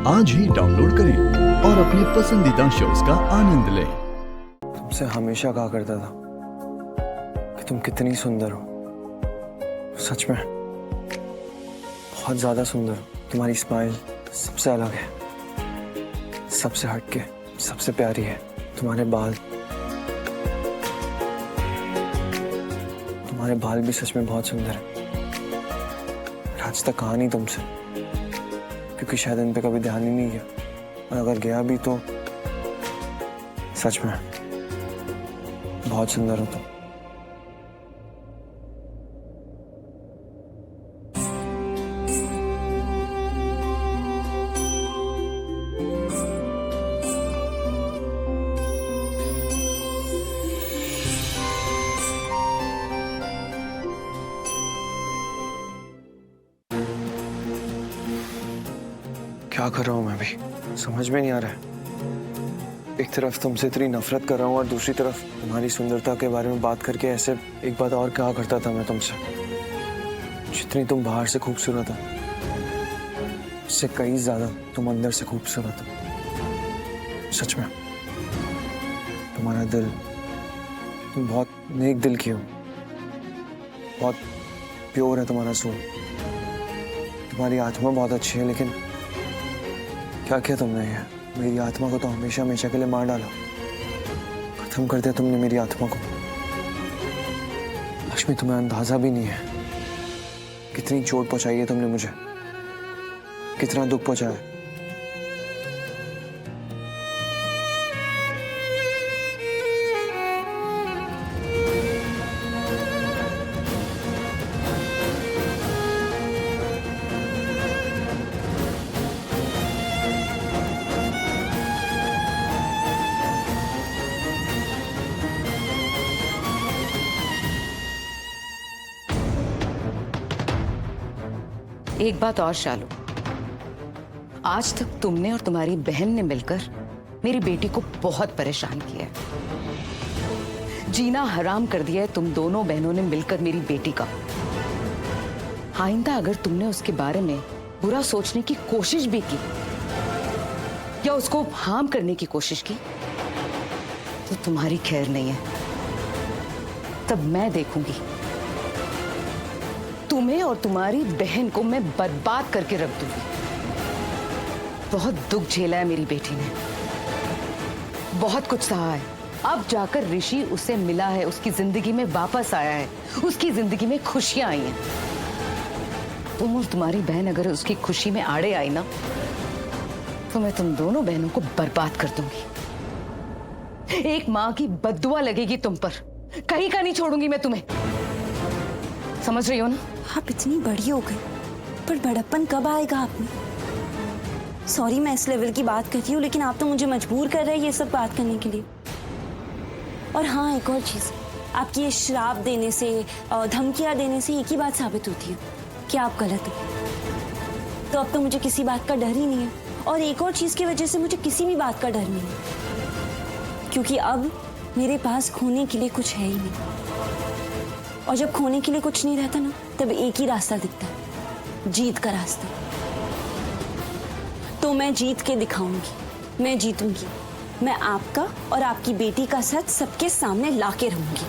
आज ही डाउनलोड करें और अपने पसंदीदा शोज का आनंद लें। तुमसे हमेशा कहा करता था कि तुम कितनी सुंदर हो। सच में बहुत ज्यादा सुंदर हो। तुम्हारी स्माइल सबसे अलग है, सबसे हटके, सबसे प्यारी है। तुम्हारे बाल भी सच में बहुत सुंदर है। आज तक कहा नहीं तुमसे, क्योंकि शायद इन पे कभी ध्यान ही नहीं गया, और अगर गया भी तो सच में बहुत सुंदर हो तुम। क्या कर रहा हूं मैं भी समझ में नहीं आ रहा है। एक तरफ तुमसे इतनी नफरत कर रहा हूं और दूसरी तरफ तुम्हारी सुंदरता के बारे में बात करके ऐसे एक बात और कहा करता था मैं तुमसे, जितनी तुम बाहर से खूबसूरत हो उससे कई ज्यादा तुम अंदर से खूबसूरत हो। सच में तुम्हारा दिल, तुम बहुत नेक दिल की हो, बहुत प्योर है तुम्हारा सोल। तुम्हारी आत्मा बहुत अच्छी है, लेकिन क्या किया तुमने? ये मेरी आत्मा को तो हमेशा हमेशा के लिए मार डाला, खत्म कर दिया तुमने मेरी आत्मा को। लक्ष्मी, तुम्हें अंदाजा भी नहीं है कितनी चोट पहुंचाई है तुमने मुझे, कितना दुख पहुंचाया है। एक बात और शालू, आज तक तुमने और तुम्हारी बहन ने मिलकर मेरी बेटी को बहुत परेशान किया है। जीना हराम कर दिया है तुम दोनों बहनों ने मिलकर मेरी बेटी का। आइंदा अगर तुमने उसके बारे में बुरा सोचने की कोशिश भी की या उसको हार्म करने की कोशिश की तो तुम्हारी खैर नहीं है। तब मैं देखूंगी, तुम्हें और तुम्हारी बहन को मैं बर्बाद करके रख दूंगी। बहुत दुख झेला है मेरी बेटी ने, बहुत कुछ सहा है। अब जाकर ऋषि उससे मिला है, उसकी जिंदगी में वापस आया है, उसकी जिंदगी में खुशियां आई हैं। तुम और तुम्हारी बहन अगर उसकी खुशी में आड़े आई ना, तो मैं तुम दोनों बहनों को बर्बाद कर दूंगी। एक माँ की बद्दुआ लगेगी तुम पर, कहीं का नहीं छोड़ूंगी मैं तुम्हें। समझ रही हो ना? आप इतनी बड़ी हो गई, पर बड़प्पन कब आएगा आप में? सॉरी मैं इस लेवल की बात कर रही हूँ, लेकिन आप तो मुझे मजबूर कर रहे हैं ये सब बात करने के लिए। और हाँ, एक और चीज, आपकी ये श्राप देने से, धमकियां देने से एक ही बात साबित होती है कि आप गलत हो। तो अब तो मुझे किसी बात का डर ही नहीं है, और एक और चीज की वजह से मुझे किसी भी बात का डर नहीं है, क्योंकि अब मेरे पास खोने के लिए कुछ है ही नहीं। और जब खोने के लिए कुछ नहीं रहता ना, तब एक ही रास्ता दिखता है, जीत का रास्ता। तो मैं जीत के दिखाऊंगी, मैं जीतूंगी। मैं आपका और आपकी बेटी का सच सबके सामने लाके रहूंगी।